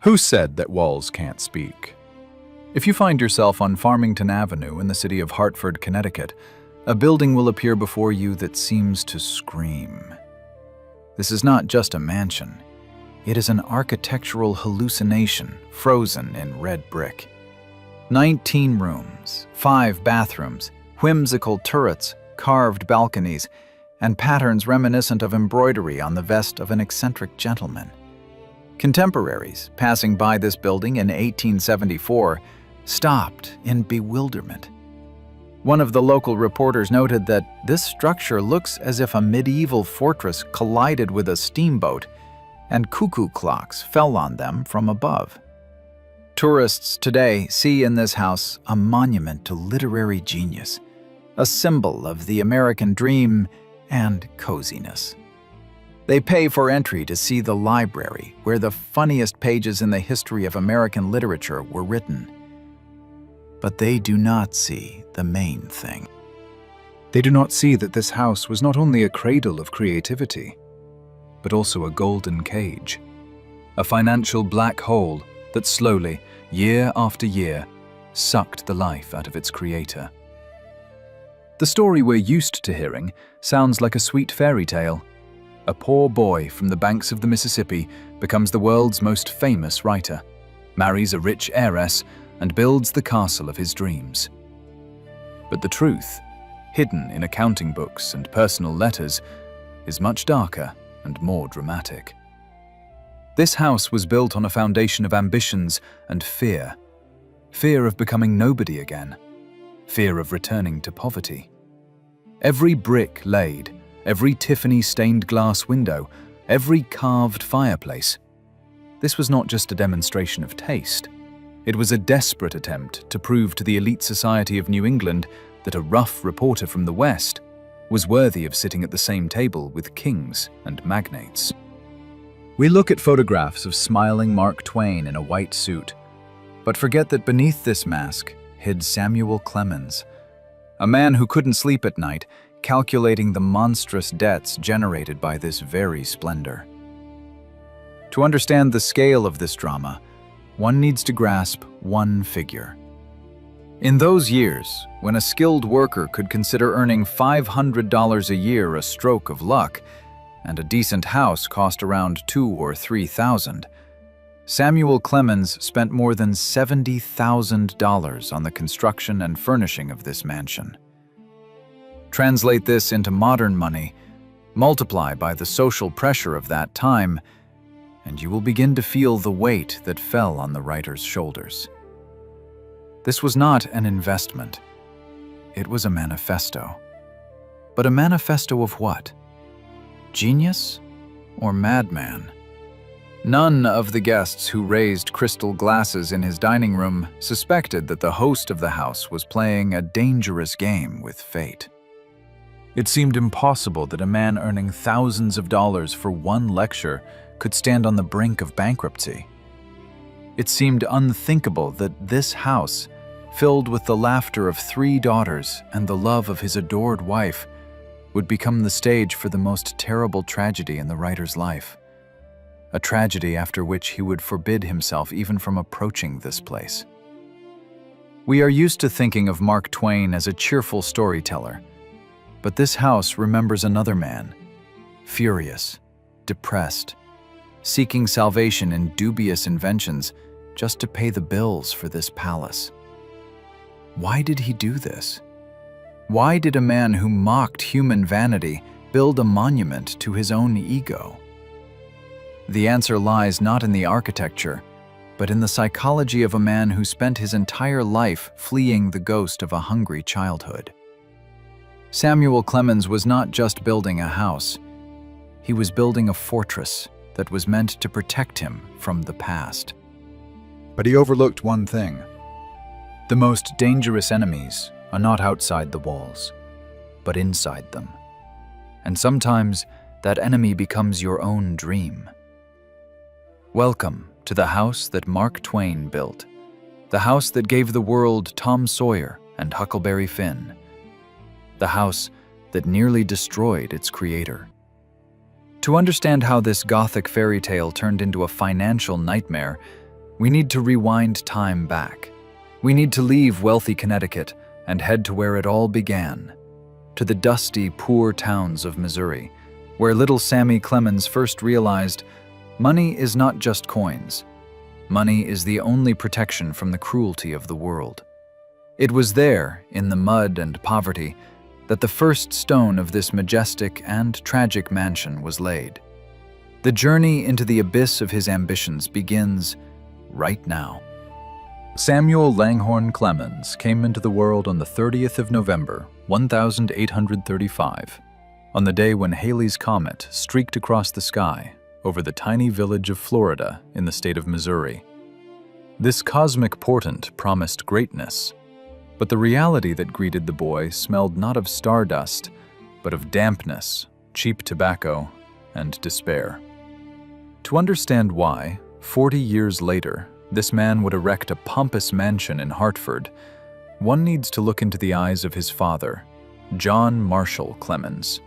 Who said that walls can't speak? If you find yourself on Farmington Avenue in the city of Hartford, Connecticut, a building will appear before you that seems to scream. This is not just a mansion. It is an architectural hallucination frozen in red brick. 19 rooms, 5 bathrooms, whimsical turrets, carved balconies, and patterns reminiscent of embroidery on the vest of an eccentric gentleman. Contemporaries passing by this building in 1874 stopped in bewilderment. One of the local reporters noted that this structure looks as if a medieval fortress collided with a steamboat and cuckoo clocks fell on them from above. Tourists today see in this house a monument to literary genius, a symbol of the American dream and coziness. They pay for entry to see the library where the funniest pages in the history of American literature were written. But they do not see the main thing. They do not see that this house was not only a cradle of creativity, but also a golden cage, a financial black hole that slowly, year after year, sucked the life out of its creator. The story we're used to hearing sounds like a sweet fairy tale. A poor boy from the banks of the Mississippi becomes the world's most famous writer, marries a rich heiress, and builds the castle of his dreams. But the truth, hidden in accounting books and personal letters, is much darker and more dramatic. This house was built on a foundation of ambitions and fear. Fear of becoming nobody again. Fear of returning to poverty. Every brick laid, every Tiffany stained glass window, every carved fireplace. This was not just a demonstration of taste. It was a desperate attempt to prove to the elite society of New England that a rough reporter from the West was worthy of sitting at the same table with kings and magnates. We look at photographs of smiling Mark Twain in a white suit, but forget that beneath this mask hid Samuel Clemens, a man who couldn't sleep at night, calculating the monstrous debts generated by this very splendor. To understand the scale of this drama, one needs to grasp one figure. In those years, when a skilled worker could consider earning $500 a year a stroke of luck, and a decent house cost around $2,000 or $3,000, Samuel Clemens spent more than $70,000 on the construction and furnishing of this mansion. Translate this into modern money, multiply by the social pressure of that time, and you will begin to feel the weight that fell on the writer's shoulders. This was not an investment. It was a manifesto. But a manifesto of what? Genius or madman? None of the guests who raised crystal glasses in his dining room suspected that the host of the house was playing a dangerous game with fate. It seemed impossible that a man earning thousands of dollars for one lecture could stand on the brink of bankruptcy. It seemed unthinkable that this house, filled with the laughter of 3 daughters and the love of his adored wife, would become the stage for the most terrible tragedy in the writer's life. A tragedy after which he would forbid himself even from approaching this place. We are used to thinking of Mark Twain as a cheerful storyteller, but this house remembers another man, furious, depressed, seeking salvation in dubious inventions just to pay the bills for this palace. Why did he do this? Why did a man who mocked human vanity build a monument to his own ego? The answer lies not in the architecture, but in the psychology of a man who spent his entire life fleeing the ghost of a hungry childhood. Samuel Clemens was not just building a house. He was building a fortress that was meant to protect him from the past. But he overlooked one thing. The most dangerous enemies are not outside the walls, but inside them. And sometimes that enemy becomes your own dream. Welcome to the house that Mark Twain built, the house that gave the world Tom Sawyer and Huckleberry Finn, the house that nearly destroyed its creator. To understand how this Gothic fairy tale turned into a financial nightmare, We need to rewind time back. We need to leave wealthy Connecticut and head to where it all began, to the dusty, poor towns of Missouri, where little Sammy Clemens first realized money is not just coins. Money is the only protection from the cruelty of the world. It was there, in the mud and poverty, that the first stone of this majestic and tragic mansion was laid. The journey into the abyss of his ambitions begins right now. Samuel Langhorne Clemens came into the world on the 30th of November, 1835, on the day when Halley's Comet streaked across the sky over the tiny village of Florida in the state of Missouri. This cosmic portent promised greatness, but the reality that greeted the boy smelled not of stardust, but of dampness, cheap tobacco, and despair. To understand why, 40 years later, this man would erect a pompous mansion in Hartford, one needs to look into the eyes of his father, John Marshall Clemens.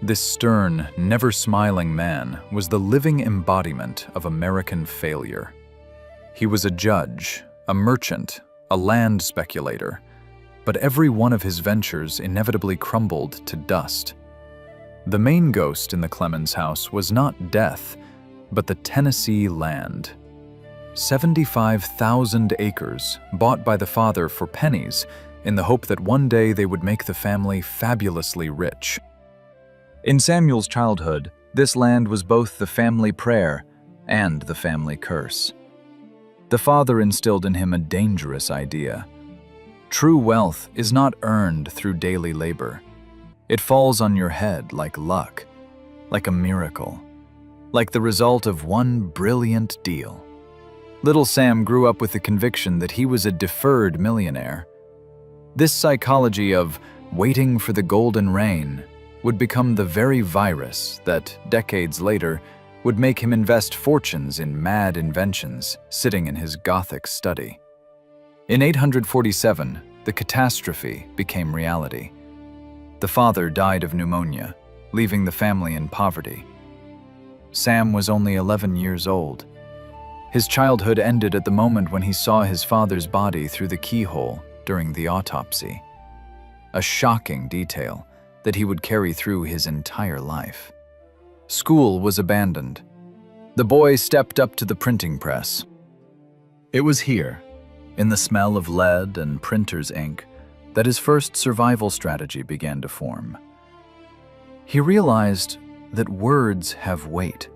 This stern, never-smiling man was the living embodiment of American failure. He was a judge, a merchant, a land speculator, but every one of his ventures inevitably crumbled to dust. The main ghost in the Clemens house was not death, but the Tennessee land. 75,000 acres bought by the father for pennies in the hope that one day they would make the family fabulously rich. In Samuel's childhood, this land was both the family prayer and the family curse. The father instilled in him a dangerous idea. True wealth is not earned through daily labor. It falls on your head like luck, like a miracle, like the result of one brilliant deal. Little Sam grew up with the conviction that he was a deferred millionaire. This psychology of waiting for the golden rain would become the very virus that, decades later, would make him invest fortunes in mad inventions sitting in his Gothic study. In 847, the catastrophe became reality. The father died of pneumonia, leaving the family in poverty. Sam was only 11 years old. His childhood ended at the moment when he saw his father's body through the keyhole during the autopsy. A shocking detail that he would carry through his entire life. School was abandoned. The boy stepped up to the printing press. It was here, in the smell of lead and printer's ink, that his first survival strategy began to form. He realized that words have weight.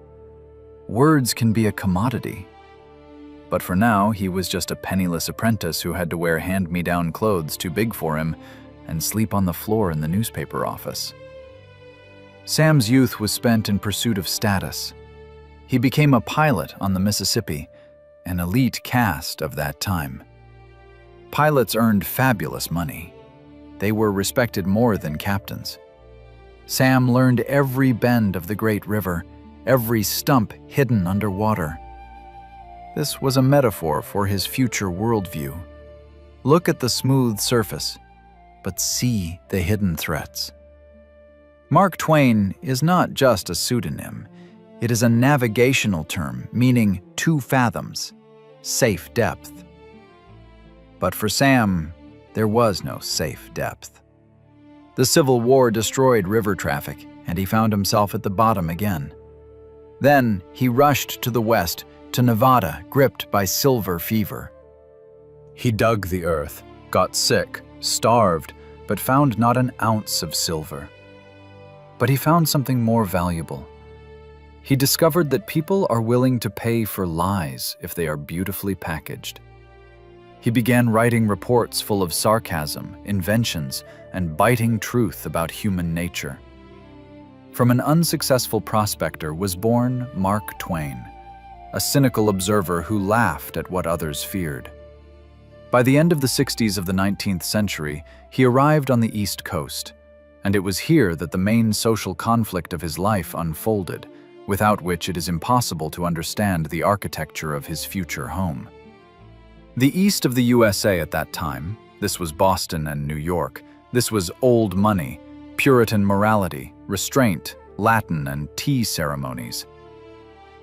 Words can be a commodity. But for now, he was just a penniless apprentice who had to wear hand-me-down clothes too big for him and sleep on the floor in the newspaper office. Sam's youth was spent in pursuit of status. He became a pilot on the Mississippi, an elite caste of that time. Pilots earned fabulous money. They were respected more than captains. Sam learned every bend of the great river, every stump hidden underwater. This was a metaphor for his future worldview. Look at the smooth surface, but see the hidden threats. Mark Twain is not just a pseudonym. It is a navigational term meaning 2 fathoms, safe depth. But for Sam, there was no safe depth. The Civil War destroyed river traffic, and he found himself at the bottom again. Then he rushed to the west, to Nevada, gripped by silver fever. He dug the earth, got sick, starved, but found not an ounce of silver. But he found something more valuable. He discovered that people are willing to pay for lies if they are beautifully packaged. He began writing reports full of sarcasm, inventions, and biting truth about human nature. From an unsuccessful prospector was born Mark Twain, a cynical observer who laughed at what others feared. By the end of the 60s of the 19th century, he arrived on the East Coast, and it was here that the main social conflict of his life unfolded, without which it is impossible to understand the architecture of his future home. The east of the USA at that time, this was Boston and New York, this was old money, Puritan morality, restraint, Latin and tea ceremonies.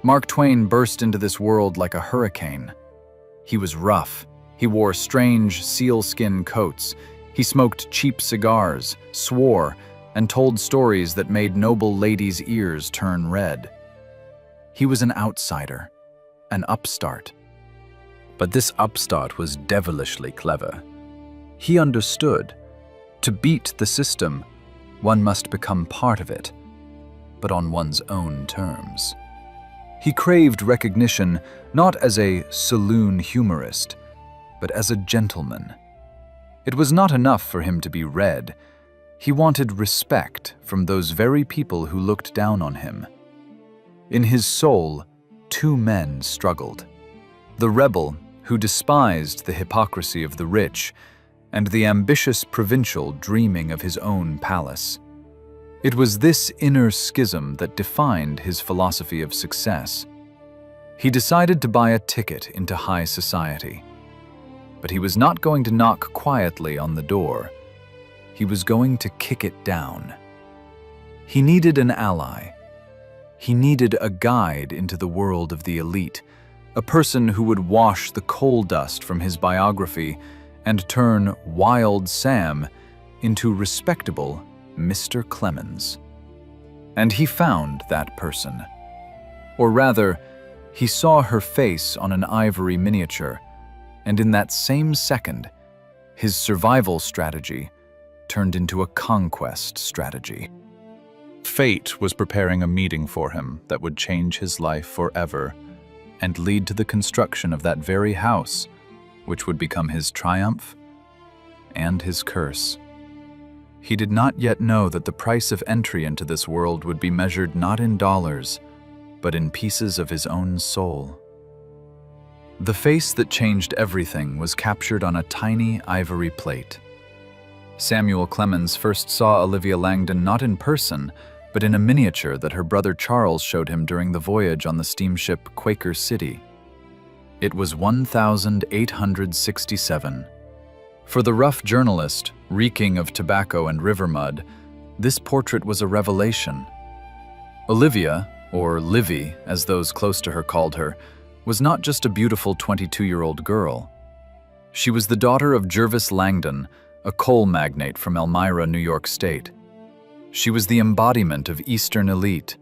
Mark Twain burst into this world like a hurricane, He was rough. He wore strange sealskin coats. He smoked cheap cigars, swore, and told stories that made noble ladies' ears turn red. He was an outsider, an upstart. But this upstart was devilishly clever. He understood. To beat the system, one must become part of it, but on one's own terms. He craved recognition not as a saloon humorist, but as a gentleman. It was not enough for him to be read. He wanted respect from those very people who looked down on him. In his soul, two men struggled. The rebel who despised the hypocrisy of the rich, and the ambitious provincial dreaming of his own palace. It was this inner schism that defined his philosophy of success. He decided to buy a ticket into high society. But he was not going to knock quietly on the door. He was going to kick it down. He needed an ally. He needed a guide into the world of the elite, a person who would wash the coal dust from his biography and turn Wild Sam into respectable Mr. Clemens. And he found that person. Or rather, he saw her face on an ivory miniature, and in that same second, his survival strategy turned into a conquest strategy. Fate was preparing a meeting for him that would change his life forever and lead to the construction of that very house, which would become his triumph and his curse. He did not yet know that the price of entry into this world would be measured not in dollars, but in pieces of his own soul. The face that changed everything was captured on a tiny ivory plate. Samuel Clemens first saw Olivia Langdon not in person, but in a miniature that her brother Charles showed him during the voyage on the steamship Quaker City. It was 1867. For the rough journalist, reeking of tobacco and river mud, this portrait was a revelation. Olivia, or Livy as those close to her called her, was not just a beautiful 22-year-old girl. She was the daughter of Jervis Langdon, a coal magnate from Elmira, New York State. She was the embodiment of Eastern elite.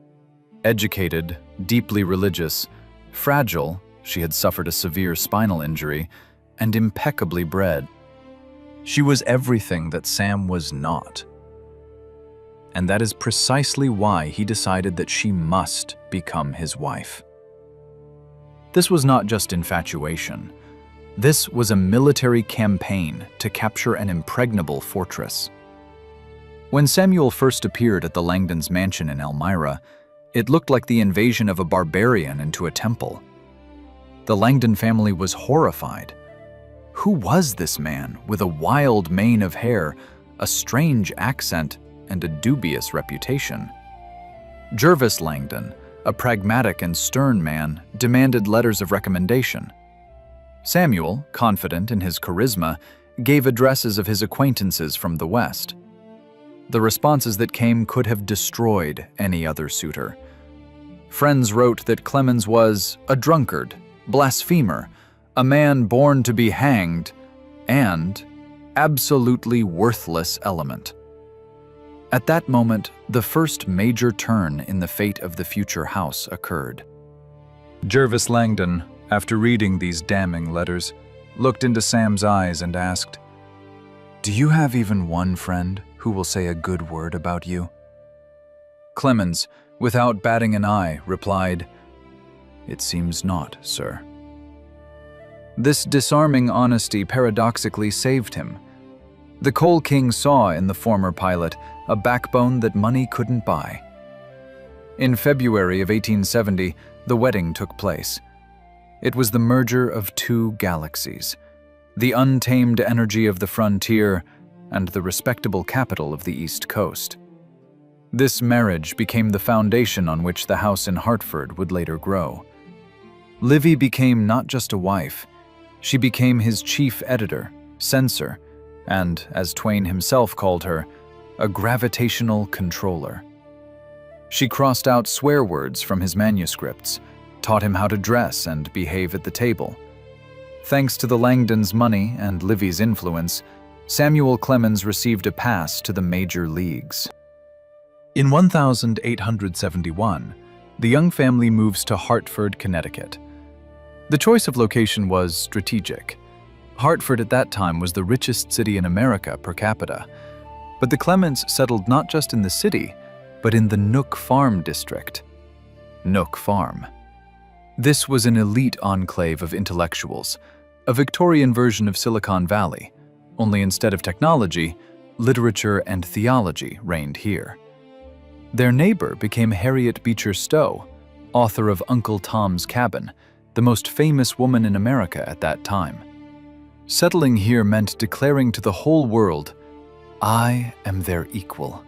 Educated, deeply religious, fragile, she had suffered a severe spinal injury, and impeccably bred. She was everything that Sam was not. And that is precisely why he decided that she must become his wife. This was not just infatuation. This was a military campaign to capture an impregnable fortress. When Samuel first appeared at the Langdons' mansion in Elmira, it looked like the invasion of a barbarian into a temple. The Langdon family was horrified. Who was this man with a wild mane of hair, a strange accent, and a dubious reputation? Jervis Langdon, a pragmatic and stern man, demanded letters of recommendation. Samuel, confident in his charisma, gave addresses of his acquaintances from the West. The responses that came could have destroyed any other suitor. Friends wrote that Clemens was a drunkard, blasphemer, a man born to be hanged, and absolutely worthless element. At that moment, the first major turn in the fate of the future house occurred. Jervis Langdon, after reading these damning letters, looked into Sam's eyes and asked, "Do you have even one friend who will say a good word about you?" Clemens, without batting an eye, replied, "It seems not, sir." This disarming honesty paradoxically saved him. The Coal King saw in the former pilot a backbone that money couldn't buy. In February of 1870, the wedding took place. It was the merger of two galaxies, the untamed energy of the frontier and the respectable capital of the East Coast. This marriage became the foundation on which the house in Hartford would later grow. Livy became not just a wife, she became his chief editor, censor, and, as Twain himself called her, a gravitational controller. She crossed out swear words from his manuscripts, taught him how to dress and behave at the table. Thanks to the Langdons' money and Livy's influence, Samuel Clemens received a pass to the major leagues. In 1871, the young family moves to Hartford, Connecticut. The choice of location was strategic. Hartford at that time was the richest city in America per capita, but the Clemens settled not just in the city, but in the Nook Farm district. Nook Farm. This was an elite enclave of intellectuals, a Victorian version of Silicon Valley, only instead of technology, literature and theology reigned here. Their neighbor became Harriet Beecher Stowe, author of Uncle Tom's Cabin, the most famous woman in America at that time. Settling here meant declaring to the whole world, "I am their equal."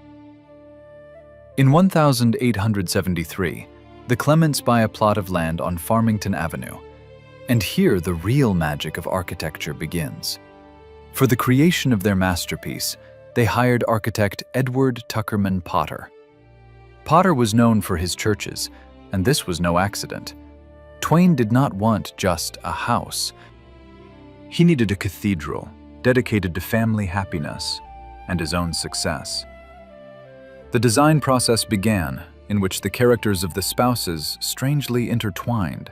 In 1873, the Clements buy a plot of land on Farmington Avenue, and here the real magic of architecture begins. For the creation of their masterpiece, they hired architect Edward Tuckerman Potter. Potter was known for his churches, and this was no accident. Twain did not want just a house. He needed a cathedral dedicated to family happiness and his own success. The design process began, in which the characters of the spouses strangely intertwined.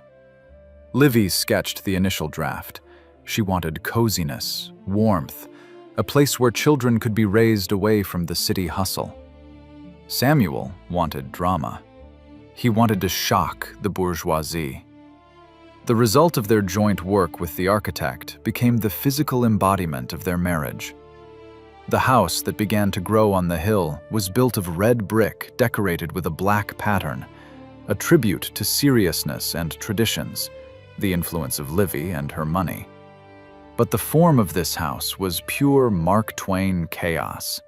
Livy sketched the initial draft. She wanted coziness, warmth, a place where children could be raised away from the city hustle. Samuel wanted drama. He wanted to shock the bourgeoisie. The result of their joint work with the architect became the physical embodiment of their marriage. The house that began to grow on the hill was built of red brick decorated with a black pattern, a tribute to seriousness and traditions, the influence of Livy and her money. But the form of this house was pure Mark Twain chaos.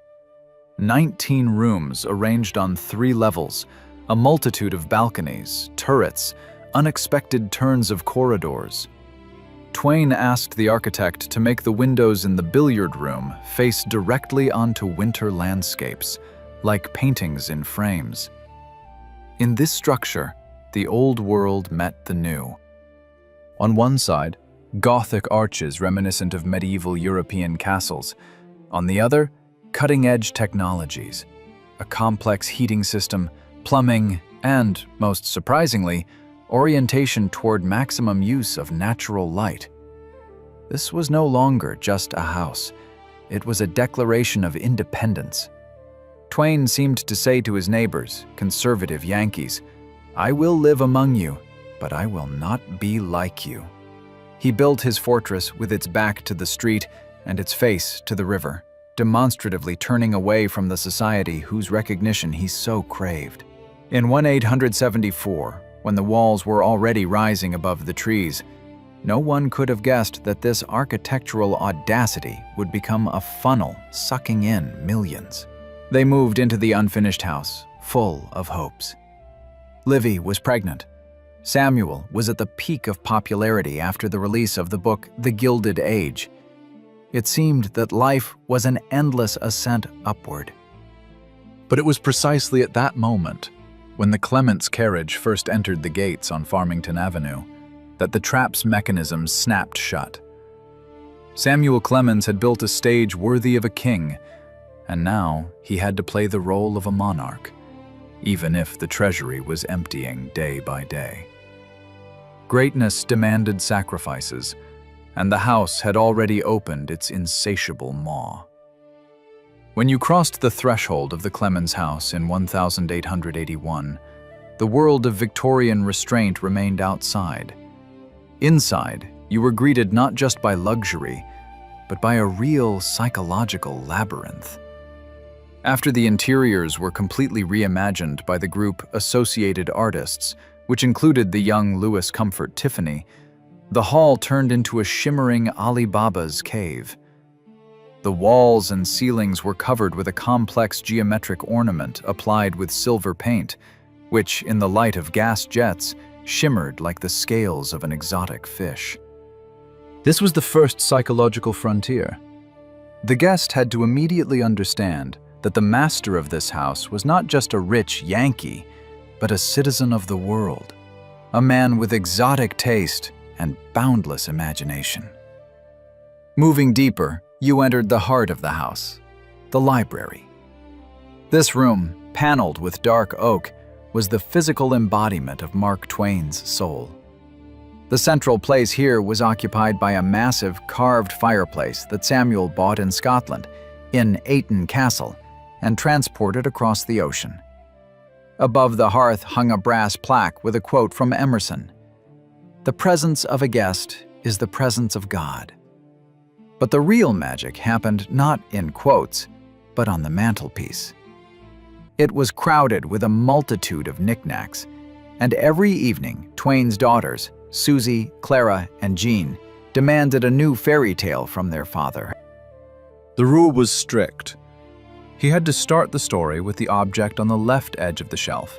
19 rooms arranged on 3 levels, a multitude of balconies, turrets, unexpected turns of corridors. Twain asked the architect to make the windows in the billiard room face directly onto winter landscapes, like paintings in frames. In this structure, the old world met the new. On one side, Gothic arches reminiscent of medieval European castles. On the other, cutting-edge technologies, a complex heating system, plumbing, and, most surprisingly, orientation toward maximum use of natural light. This was no longer just a house. It was a declaration of independence. Twain seemed to say to his neighbors, conservative Yankees, "I will live among you, but I will not be like you." He built his fortress with its back to the street and its face to the river, demonstratively turning away from the society whose recognition he so craved. In 1874, when the walls were already rising above the trees, no one could have guessed that this architectural audacity would become a funnel sucking in millions. They moved into the unfinished house, full of hopes. Livy was pregnant. Samuel was at the peak of popularity after the release of the book The Gilded Age. It seemed that life was an endless ascent upward. But it was precisely at that moment, when the Clements carriage first entered the gates on Farmington Avenue, that the trap's mechanism snapped shut. Samuel Clemens had built a stage worthy of a king, and now he had to play the role of a monarch, even if the treasury was emptying day by day. Greatness demanded sacrifices, and the house had already opened its insatiable maw. When you crossed the threshold of the Clemens house in 1881, the world of Victorian restraint remained outside. Inside, you were greeted not just by luxury, but by a real psychological labyrinth. After the interiors were completely reimagined by the group Associated Artists, which included the young Louis Comfort Tiffany, the hall turned into a shimmering Alibaba's cave. The walls and ceilings were covered with a complex geometric ornament applied with silver paint, which, in the light of gas jets, shimmered like the scales of an exotic fish. This was the first psychological frontier. The guest had to immediately understand that the master of this house was not just a rich Yankee, but a citizen of the world, a man with exotic taste and boundless imagination. Moving deeper, you entered the heart of the house, the library. This room, paneled with dark oak, was the physical embodiment of Mark Twain's soul. The central place here was occupied by a massive carved fireplace that Samuel bought in Scotland, in Ayton Castle, and transported across the ocean. Above the hearth hung a brass plaque with a quote from Emerson: "The presence of a guest is the presence of God." But the real magic happened not in quotes, but on the mantelpiece. It was crowded with a multitude of knickknacks, and every evening Twain's daughters, Susie, Clara, and Jean, demanded a new fairy tale from their father. The rule was strict. He had to start the story with the object on the left edge of the shelf,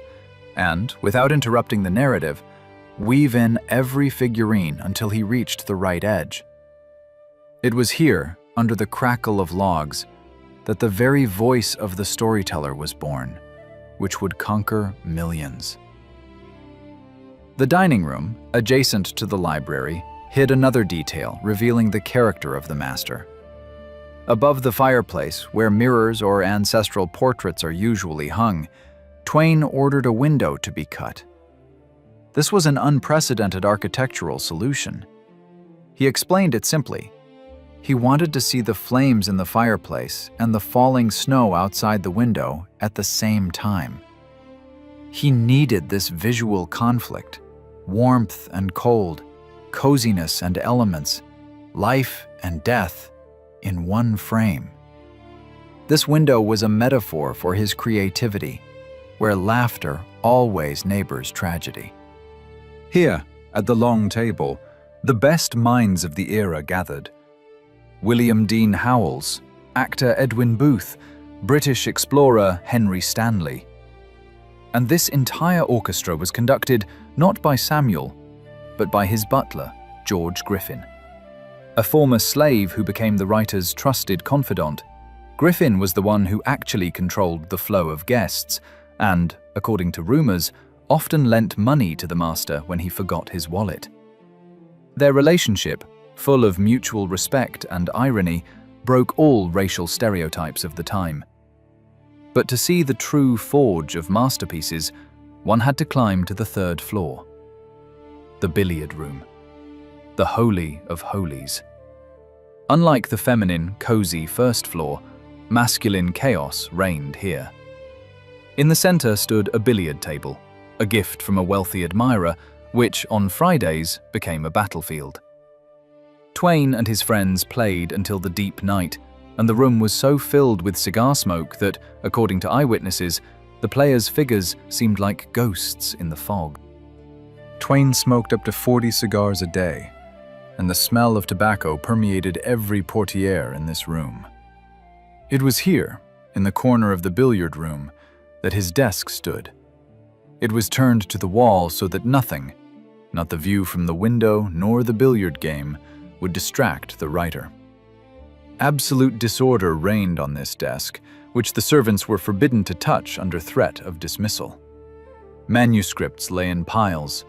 and, without interrupting the narrative, weave in every figurine until he reached the right edge. It was here, under the crackle of logs, that the very voice of the storyteller was born, which would conquer millions. The dining room, adjacent to the library, hid another detail revealing the character of the master. Above the fireplace, where mirrors or ancestral portraits are usually hung, Twain ordered a window to be cut. This was an unprecedented architectural solution. He explained it simply. He wanted to see the flames in the fireplace and the falling snow outside the window at the same time. He needed this visual conflict, warmth and cold, coziness and elements, life and death, in one frame. This window was a metaphor for his creativity, where laughter always neighbors tragedy. Here, at the long table, the best minds of the era gathered. William Dean Howells, actor Edwin Booth, British explorer Henry Stanley. And this entire orchestra was conducted not by Samuel, but by his butler, George Griffin. A former slave who became the writer's trusted confidant, Griffin was the one who actually controlled the flow of guests and, according to rumors, often lent money to the master when he forgot his wallet. Their relationship, full of mutual respect and irony, broke all racial stereotypes of the time. But to see the true forge of masterpieces, one had to climb to the third floor. The billiard room. The holy of holies. Unlike the feminine, cozy first floor, masculine chaos reigned here. In the center stood a billiard table, a gift from a wealthy admirer, which on Fridays became a battlefield. Twain and his friends played until the deep night, and the room was so filled with cigar smoke that, according to eyewitnesses, the players' figures seemed like ghosts in the fog. Twain smoked up to 40 cigars a day, and the smell of tobacco permeated every portiere in this room. It was here, in the corner of the billiard room, that his desk stood. It was turned to the wall so that nothing, not the view from the window nor the billiard game, would distract the writer. Absolute disorder reigned on this desk, which the servants were forbidden to touch under threat of dismissal. Manuscripts lay in piles.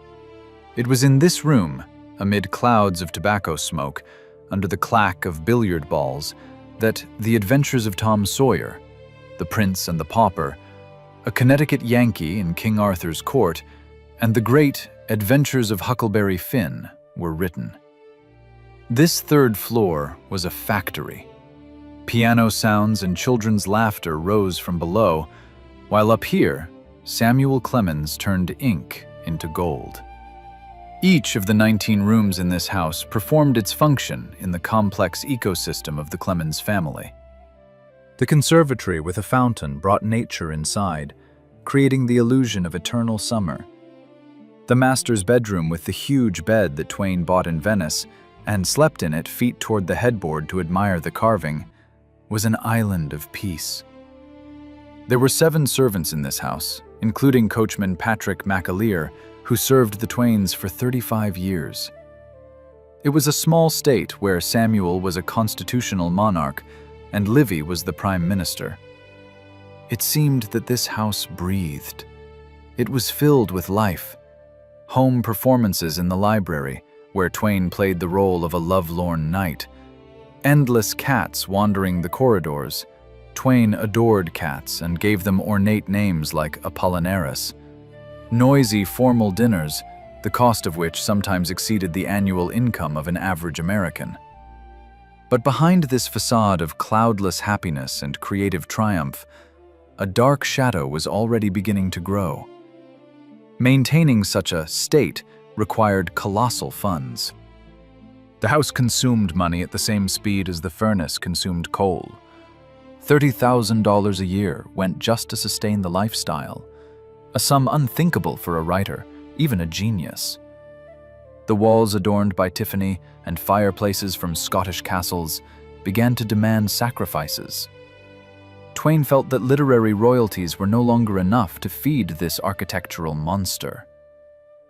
It was in this room, amid clouds of tobacco smoke, under the clack of billiard balls, that The Adventures of Tom Sawyer, The Prince and the Pauper, A Connecticut Yankee in King Arthur's Court, and the great Adventures of Huckleberry Finn were written. This third floor was a factory. Piano sounds and children's laughter rose from below, while up here, Samuel Clemens turned ink into gold. Each of the 19 rooms in this house performed its function in the complex ecosystem of the Clemens family. The conservatory with a fountain brought nature inside, creating the illusion of eternal summer. The master's bedroom with the huge bed that Twain bought in Venice and slept in it feet toward the headboard to admire the carving was an island of peace. There were 7 servants in this house, including coachman Patrick McAleer, who served the Twains for 35 years. It was a small state where Samuel was a constitutional monarch and Livy was the prime minister. It seemed that this house breathed. It was filled with life. Home performances in the library, where Twain played the role of a lovelorn knight. Endless cats wandering the corridors. Twain adored cats and gave them ornate names like Apollinaris. Noisy, formal dinners, the cost of which sometimes exceeded the annual income of an average American. But behind this facade of cloudless happiness and creative triumph, a dark shadow was already beginning to grow. Maintaining such a state required colossal funds. The house consumed money at the same speed as the furnace consumed coal. $30,000 a year went just to sustain the lifestyle, a sum unthinkable for a writer, even a genius. The walls adorned by Tiffany and fireplaces from Scottish castles began to demand sacrifices. Twain felt that literary royalties were no longer enough to feed this architectural monster.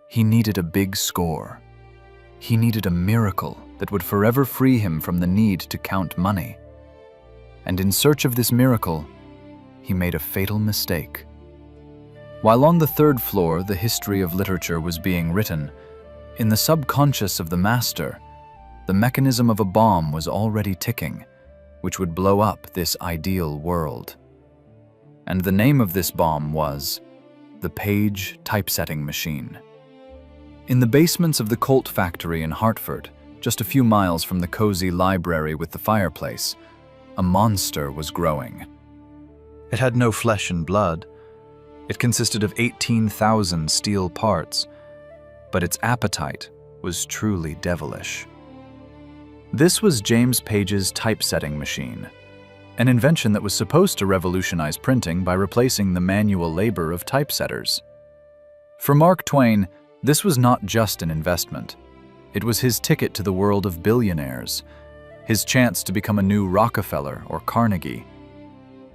He needed a big score. He needed a miracle that would forever free him from the need to count money. And in search of this miracle, he made a fatal mistake. While on the third floor the history of literature was being written, in the subconscious of the master, the mechanism of a bomb was already ticking, which would blow up this ideal world. And the name of this bomb was the Page typesetting machine. In the basements of the Colt factory in Hartford, just a few miles from the cozy library with the fireplace, a monster was growing. It had no flesh and blood. It consisted of 18,000 steel parts, but its appetite was truly devilish. This was James Page's typesetting machine, an invention that was supposed to revolutionize printing by replacing the manual labor of typesetters. For Mark Twain, this was not just an investment. It was his ticket to the world of billionaires, his chance to become a new Rockefeller or Carnegie.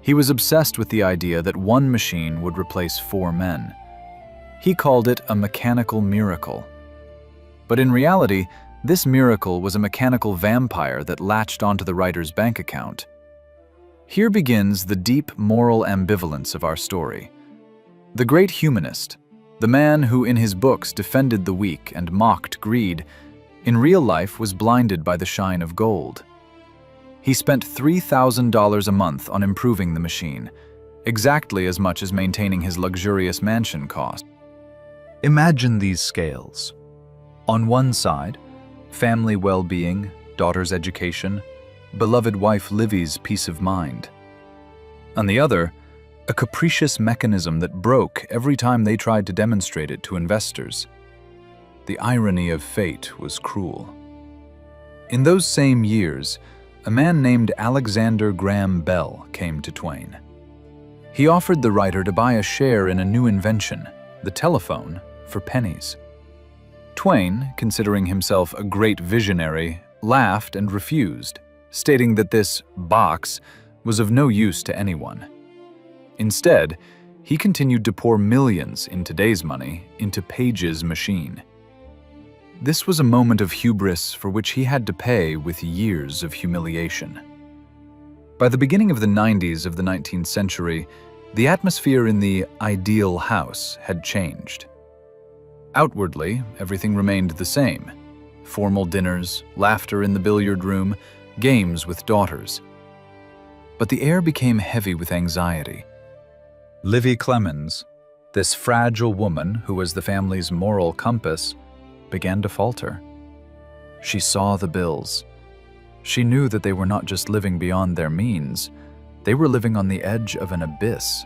He was obsessed with the idea that one machine would replace 4 men. He called it a mechanical miracle. But in reality, this miracle was a mechanical vampire that latched onto the writer's bank account. Here begins the deep moral ambivalence of our story. The great humanist, the man who in his books defended the weak and mocked greed, in real life was blinded by the shine of gold. He spent $3,000 a month on improving the machine, exactly as much as maintaining his luxurious mansion cost. Imagine these scales. On one side, family well-being, daughter's education, beloved wife Livy's peace of mind. On the other, a capricious mechanism that broke every time they tried to demonstrate it to investors. The irony of fate was cruel. In those same years, a man named Alexander Graham Bell came to Twain. He offered the writer to buy a share in a new invention, the telephone, for pennies. Twain, considering himself a great visionary, laughed and refused, stating that this box was of no use to anyone. Instead, he continued to pour millions, in today's money, into Page's machine. This was a moment of hubris for which he had to pay with years of humiliation. By the beginning of the 90s of the 19th century, the atmosphere in the ideal house had changed. Outwardly, everything remained the same. Formal dinners, laughter in the billiard room, games with daughters. But the air became heavy with anxiety. Livy Clemens, this fragile woman who was the family's moral compass, began to falter. She saw the bills. She knew that they were not just living beyond their means, they were living on the edge of an abyss.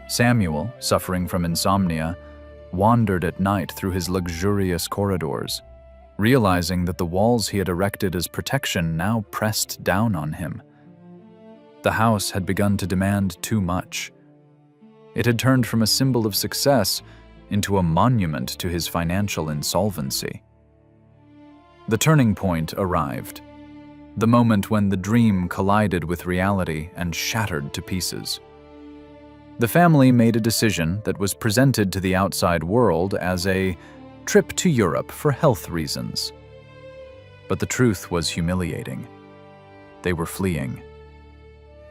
Samuel, suffering from insomnia, wandered at night through his luxurious corridors, realizing that the walls he had erected as protection now pressed down on him. The house had begun to demand too much. It had turned from a symbol of success into a monument to his financial insolvency. The turning point arrived, the moment when the dream collided with reality and shattered to pieces. The family made a decision that was presented to the outside world as a trip to Europe for health reasons. But the truth was humiliating. They were fleeing.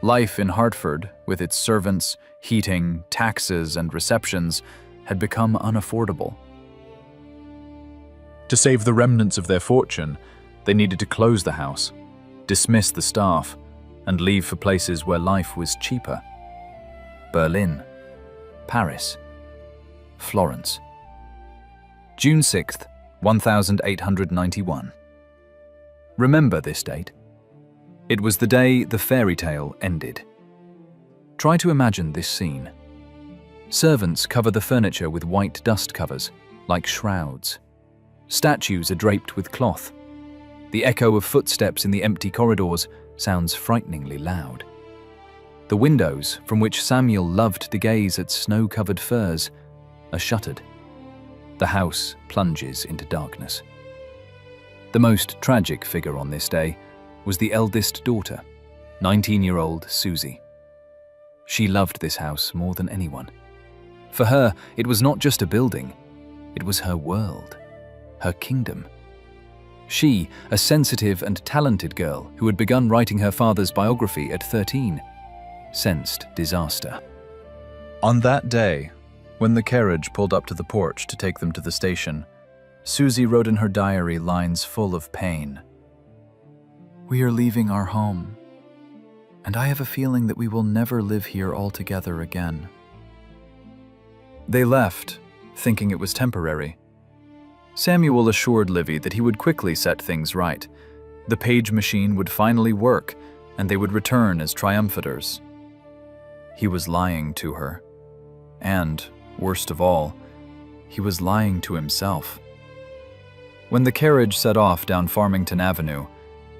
Life in Hartford, with its servants, heating, taxes, and receptions, had become unaffordable. To save the remnants of their fortune, they needed to close the house, dismiss the staff, and leave for places where life was cheaper. Berlin, Paris, Florence. June 6th, 1891. Remember this date? It was the day the fairy tale ended. Try to imagine this scene. Servants cover the furniture with white dust covers, like shrouds. Statues are draped with cloth. The echo of footsteps in the empty corridors sounds frighteningly loud. The windows, from which Samuel loved to gaze at snow-covered firs, are shuttered. The house plunges into darkness. The most tragic figure on this day was the eldest daughter, 19-year-old Susie. She loved this house more than anyone. For her, it was not just a building, it was her world, her kingdom. She, a sensitive and talented girl who had begun writing her father's biography at 13, sensed disaster. On that day, when the carriage pulled up to the porch to take them to the station, Susie wrote in her diary lines full of pain. "We are leaving our home, and I have a feeling that we will never live here all together again." They left, thinking it was temporary. Samuel assured Livy that he would quickly set things right. The page machine would finally work, and they would return as triumphators. He was lying to her. And, worst of all, he was lying to himself. When the carriage set off down Farmington Avenue,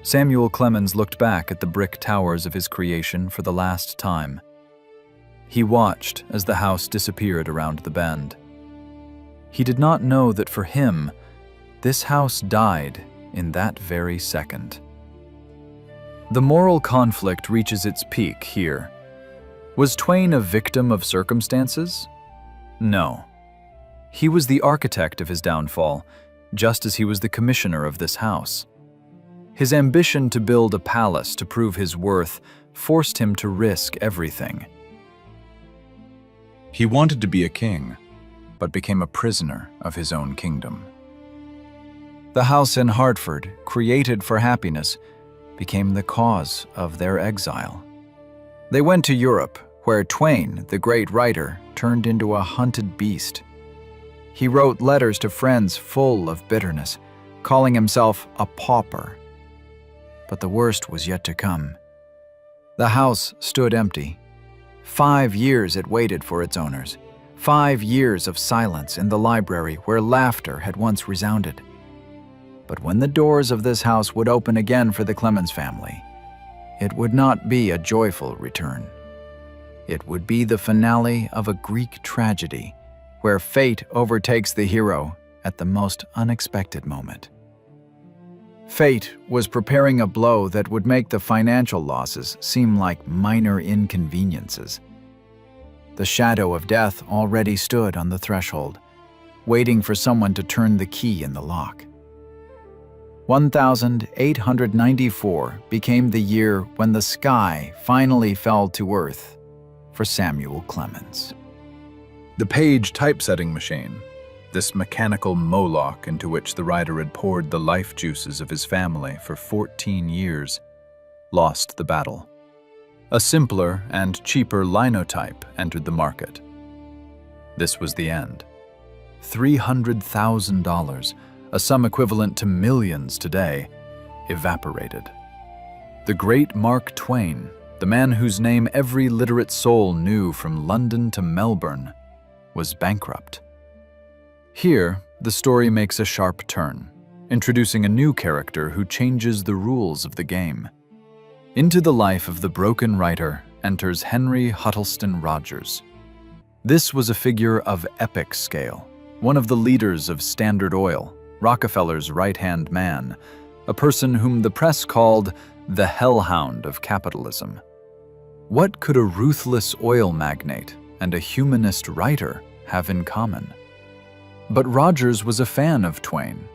Samuel Clemens looked back at the brick towers of his creation for the last time. He watched as the house disappeared around the bend. He did not know that for him, this house died in that very second. The moral conflict reaches its peak here. Was Twain a victim of circumstances? No. He was the architect of his downfall, just as he was the commissioner of this house. His ambition to build a palace to prove his worth forced him to risk everything. He wanted to be a king, but became a prisoner of his own kingdom. The house in Hartford, created for happiness, became the cause of their exile. They went to Europe, where Twain, the great writer, turned into a hunted beast. He wrote letters to friends full of bitterness, calling himself a pauper. But the worst was yet to come. The house stood empty. 5 years it waited for its owners. 5 years of silence in the library where laughter had once resounded. But when the doors of this house would open again for the Clemens family, it would not be a joyful return. It would be the finale of a Greek tragedy, where fate overtakes the hero at the most unexpected moment. Fate was preparing a blow that would make the financial losses seem like minor inconveniences. The shadow of death already stood on the threshold, waiting for someone to turn the key in the lock. 1894 became the year when the sky finally fell to earth for Samuel Clemens. The Page typesetting machine, this mechanical Moloch into which the writer had poured the life juices of his family for 14 years, lost the battle. A simpler and cheaper linotype entered the market. This was the end. $300,000, a sum equivalent to millions today, evaporated. The great Mark Twain, the man whose name every literate soul knew from London to Melbourne, was bankrupt. Here, the story makes a sharp turn, introducing a new character who changes the rules of the game. Into the life of the broken writer enters Henry Huddleston Rogers. This was a figure of epic scale, one of the leaders of Standard Oil, Rockefeller's right-hand man, a person whom the press called the hellhound of capitalism. What could a ruthless oil magnate and a humanist writer have in common? But Rogers was a fan of Twain.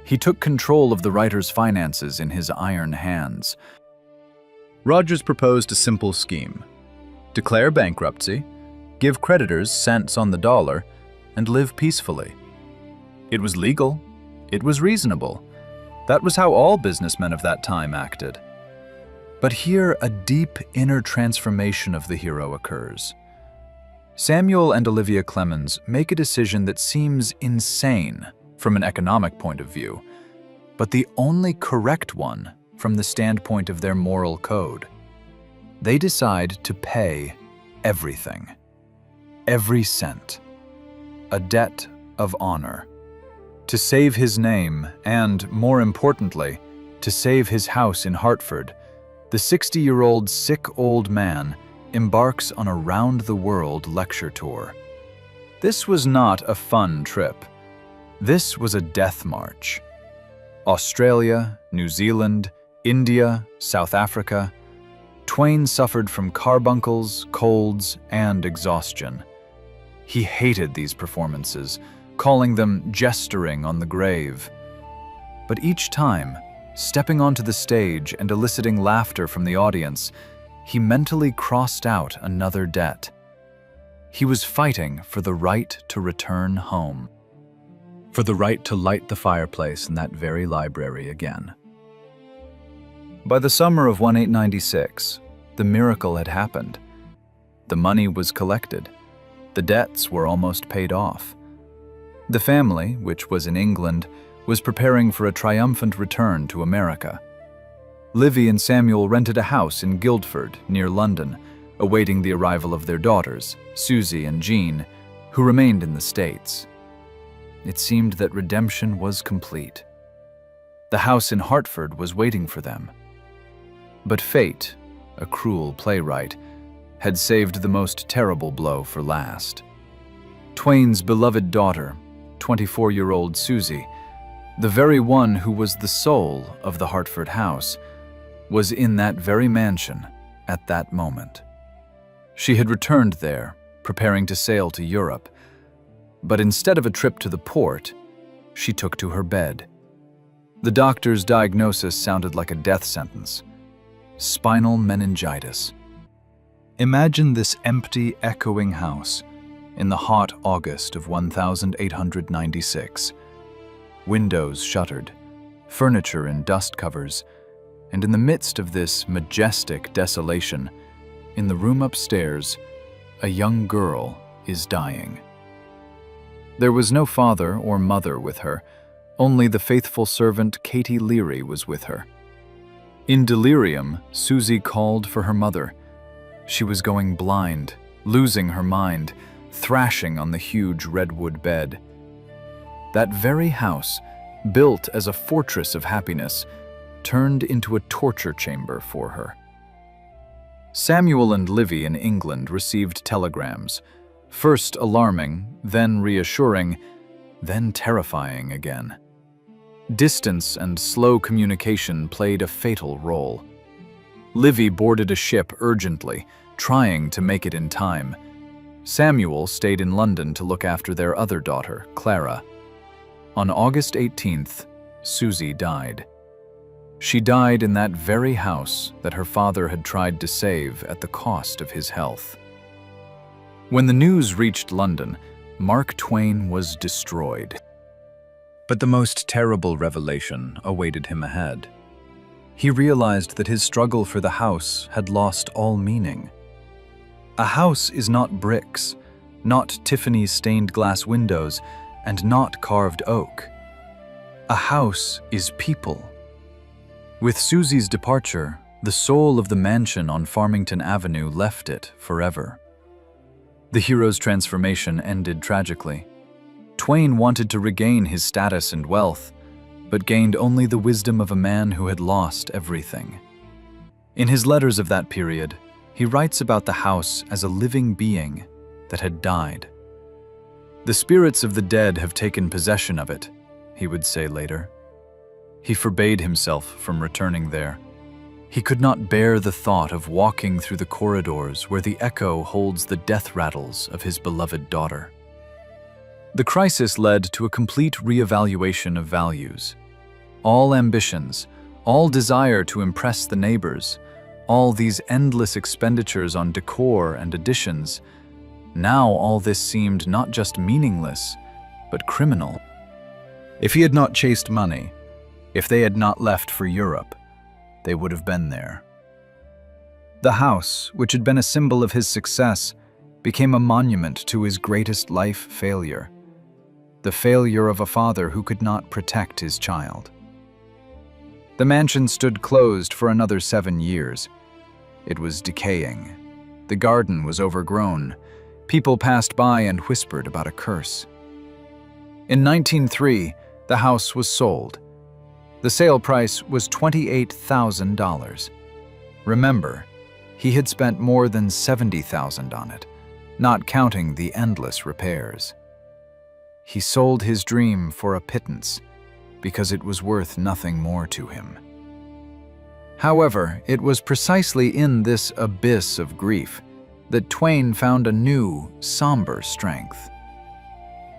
He took control of the writer's finances in his iron hands. Rogers proposed a simple scheme: declare bankruptcy, give creditors cents on the dollar, and live peacefully. It was legal, It was reasonable. That was how all businessmen of that time acted. But here a deep inner transformation of the hero occurs. Samuel and Olivia Clemens make a decision that seems insane from an economic point of view, but the only correct one from the standpoint of their moral code. They decide to pay everything, every cent, a debt of honor, to save his name and, more importantly, to save his house in Hartford. The 60-year-old sick old man embarks on a round-the-world lecture tour. This was not a fun trip. This was a death march. Australia, New Zealand, India, South Africa. Twain suffered from carbuncles, colds, and exhaustion. He hated these performances, calling them gesturing on the grave. But each time, stepping onto the stage and eliciting laughter from the audience, he mentally crossed out another debt. He was fighting for the right to return home, for the right to light the fireplace in that very library again. By the summer of 1896, the miracle had happened. The money was collected. The debts were almost paid off. The family, which was in England, was preparing for a triumphant return to America. Livy and Samuel rented a house in Guildford, near London, awaiting the arrival of their daughters, Susie and Jean, who remained in the States. It seemed that redemption was complete. The house in Hartford was waiting for them. But fate, a cruel playwright, had saved the most terrible blow for last. Twain's beloved daughter, 24-year-old Susie, the very one who was the soul of the Hartford house, was in that very mansion at that moment. She had returned there, preparing to sail to Europe, but instead of a trip to the port, she took to her bed. The doctor's diagnosis sounded like a death sentence: spinal meningitis. Imagine this empty, echoing house in the hot August of 1896. Windows shuttered, furniture in dust covers, and in the midst of this majestic desolation, in the room upstairs, a young girl is dying. There was no father or mother with her, only the faithful servant Katie Leary was with her. In delirium, Susie called for her mother. She was going blind, losing her mind, thrashing on the huge redwood bed. That very house, built as a fortress of happiness, turned into a torture chamber for her. Samuel and Livy in England received telegrams, first alarming, then reassuring, then terrifying again. Distance and slow communication played a fatal role. Livy boarded a ship urgently, trying to make it in time. Samuel stayed in London to look after their other daughter, Clara. On August 18th, Susie died. She died in that very house that her father had tried to save at the cost of his health. When the news reached London, Mark Twain was destroyed. But the most terrible revelation awaited him ahead. He realized that his struggle for the house had lost all meaning. A house is not bricks, not Tiffany's stained glass windows, and not carved oak. A house is people. With Susie's departure, the soul of the mansion on Farmington Avenue left it forever. The hero's transformation ended tragically. Twain wanted to regain his status and wealth, but gained only the wisdom of a man who had lost everything. In his letters of that period, he writes about the house as a living being that had died. "The spirits of the dead have taken possession of it," he would say later. He forbade himself from returning there. He could not bear the thought of walking through the corridors where the echo holds the death rattles of his beloved daughter. The crisis led to a complete reevaluation of values. All ambitions, all desire to impress the neighbors, all these endless expenditures on decor and additions, now all this seemed not just meaningless, but criminal. If he had not chased money, if they had not left for Europe, they would have been there. The house, which had been a symbol of his success, became a monument to his greatest life failure, the failure of a father who could not protect his child. The mansion stood closed for another 7 years. It was decaying. The garden was overgrown. People passed by and whispered about a curse. In 1903, the house was sold. The sale price was $28,000. Remember, he had spent more than $70,000 on it, not counting the endless repairs. He sold his dream for a pittance because it was worth nothing more to him. However, it was precisely in this abyss of grief that Twain found a new, somber strength.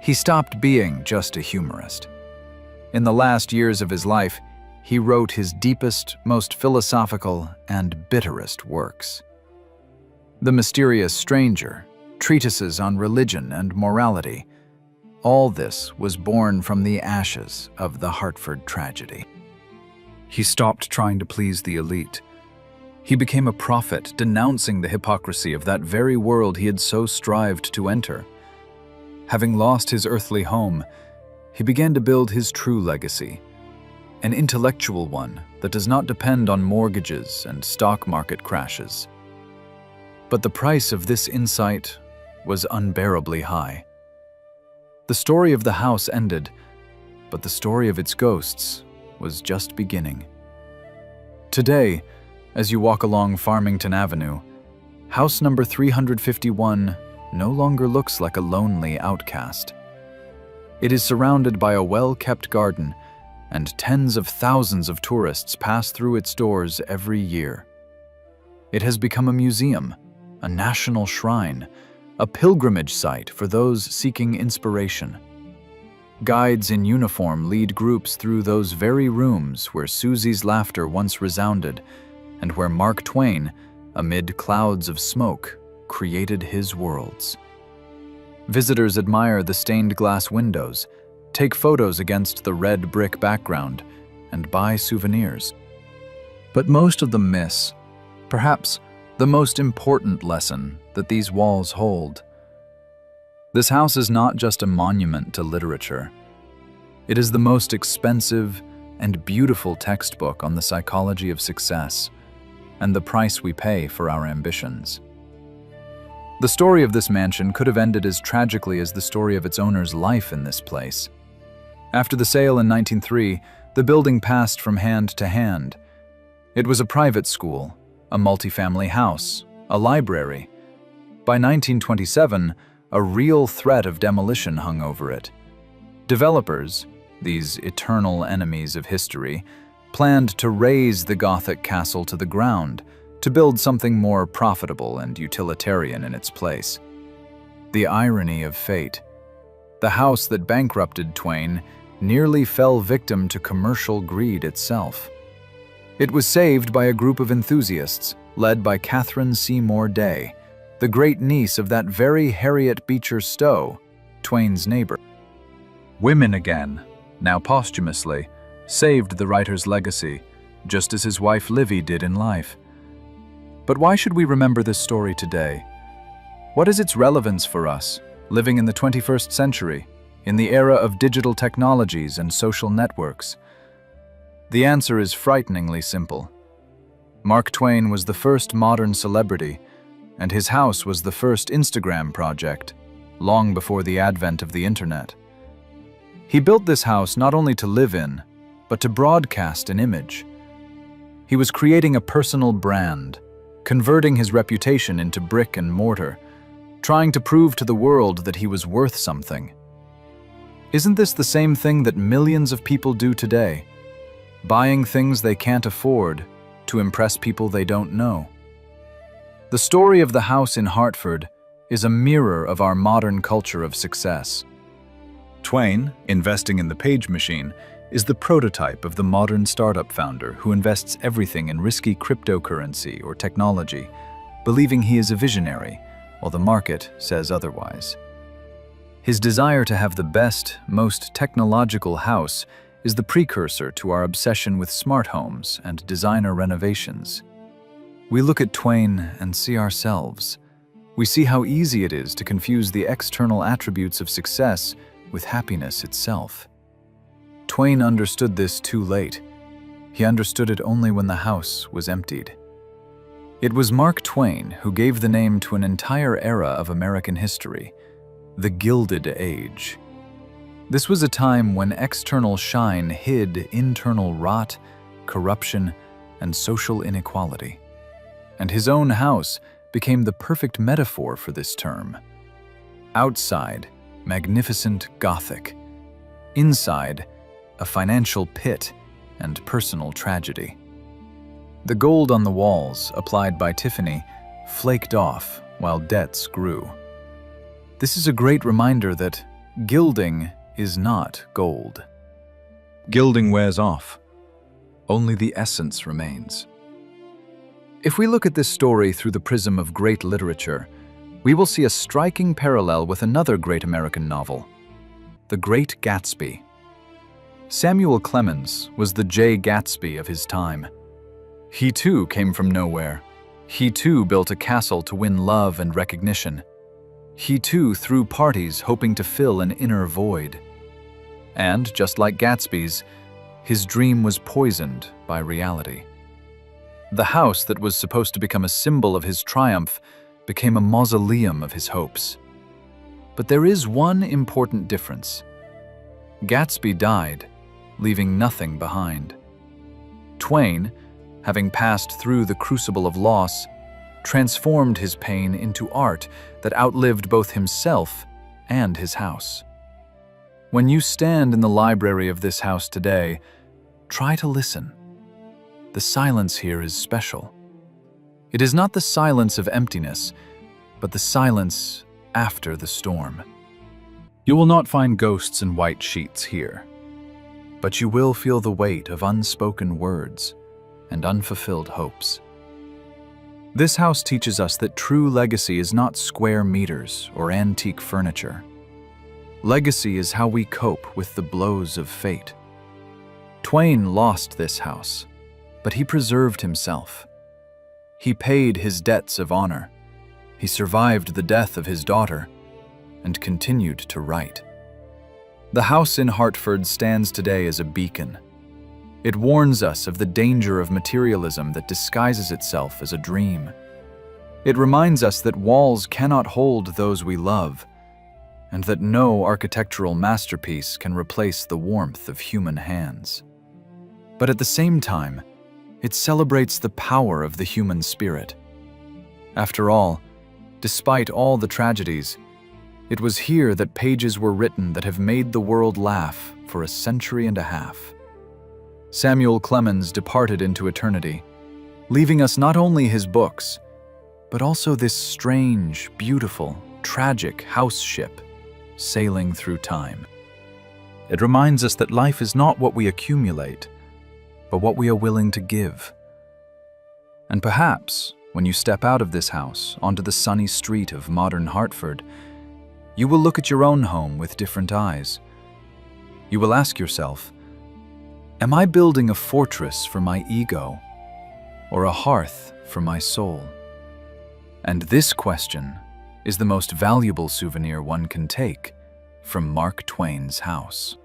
He stopped being just a humorist. In the last years of his life, he wrote his deepest, most philosophical, and bitterest works. The Mysterious Stranger, treatises on religion and morality, all this was born from the ashes of the Hartford tragedy. He stopped trying to please the elite. He became a prophet, denouncing the hypocrisy of that very world he had so strived to enter. Having lost his earthly home, he began to build his true legacy, an intellectual one that does not depend on mortgages and stock market crashes. But the price of this insight was unbearably high. The story of the house ended, but the story of its ghosts was just beginning. Today, as you walk along Farmington Avenue, house number 351 no longer looks like a lonely outcast. It is surrounded by a well-kept garden, and tens of thousands of tourists pass through its doors every year. It has become a museum, a national shrine, a pilgrimage site for those seeking inspiration. Guides in uniform lead groups through those very rooms where Susie's laughter once resounded, and where Mark Twain, amid clouds of smoke, created his worlds. Visitors admire the stained glass windows, take photos against the red brick background, and buy souvenirs. But most of them miss, perhaps, the most important lesson that these walls hold. This house is not just a monument to literature. It is the most expensive and beautiful textbook on the psychology of success and the price we pay for our ambitions. The story of this mansion could have ended as tragically as the story of its owner's life in this place. After the sale in 1903, the building passed from hand to hand. It was a private school, a multifamily house, a library. By 1927, a real threat of demolition hung over it. Developers, these eternal enemies of history, planned to raze the Gothic castle to the ground, to build something more profitable and utilitarian in its place. The irony of fate. The house that bankrupted Twain nearly fell victim to commercial greed itself. It was saved by a group of enthusiasts led by Catherine Seymour Day, the great niece of that very Harriet Beecher Stowe, Twain's neighbor. Women again, now posthumously, saved the writer's legacy, just as his wife Livy did in life. But why should we remember this story today? What is its relevance for us, living in the 21st century, in the era of digital technologies and social networks? The answer is frighteningly simple. Mark Twain was the first modern celebrity, and his house was the first Instagram project, long before the advent of the internet. He built this house not only to live in, but to broadcast an image. He was creating a personal brand, converting his reputation into brick and mortar, trying to prove to the world that he was worth something. Isn't this the same thing that millions of people do today? Buying things they can't afford to impress people they don't know. The story of the house in Hartford is a mirror of our modern culture of success. Twain, investing in the page machine, is the prototype of the modern startup founder who invests everything in risky cryptocurrency or technology, believing he is a visionary, while the market says otherwise. His desire to have the best, most technological house is the precursor to our obsession with smart homes and designer renovations. We look at Twain and see ourselves. We see how easy it is to confuse the external attributes of success with happiness itself. Twain understood this too late. He understood it only when the house was emptied. It was Mark Twain who gave the name to an entire era of American history, the Gilded Age. This was a time when external shine hid internal rot, corruption, and social inequality. And his own house became the perfect metaphor for this term. Outside, magnificent Gothic. Inside, a financial pit and personal tragedy. The gold on the walls, applied by Tiffany, flaked off while debts grew. This is a great reminder that gilding is not gold. Gilding wears off. Only the essence remains. If we look at this story through the prism of great literature, we will see a striking parallel with another great American novel, The Great Gatsby. Samuel Clemens was the J. Gatsby of his time. He too came from nowhere. He too built a castle to win love and recognition. He too threw parties hoping to fill an inner void. And, just like Gatsby's, his dream was poisoned by reality. The house that was supposed to become a symbol of his triumph became a mausoleum of his hopes. But there is one important difference. Gatsby died, leaving nothing behind. Twain, having passed through the crucible of loss, transformed his pain into art that outlived both himself and his house. When you stand in the library of this house today, try to listen. The silence here is special. It is not the silence of emptiness, but the silence after the storm. You will not find ghosts and white sheets here, but you will feel the weight of unspoken words and unfulfilled hopes. This house teaches us that true legacy is not square meters or antique furniture. Legacy is how we cope with the blows of fate. Twain lost this house, but he preserved himself. He paid his debts of honor. He survived the death of his daughter and continued to write. The house in Hartford stands today as a beacon. It warns us of the danger of materialism that disguises itself as a dream. It reminds us that walls cannot hold those we love, and that no architectural masterpiece can replace the warmth of human hands. But at the same time, it celebrates the power of the human spirit. After all, despite all the tragedies, it was here that pages were written that have made the world laugh for a century and a half. Samuel Clemens departed into eternity, leaving us not only his books, but also this strange, beautiful, tragic house ship sailing through time. It reminds us that life is not what we accumulate, but what we are willing to give. And perhaps, when you step out of this house onto the sunny street of modern Hartford, you will look at your own home with different eyes. You will ask yourself, am I building a fortress for my ego, or a hearth for my soul? And this question is the most valuable souvenir one can take from Mark Twain's house.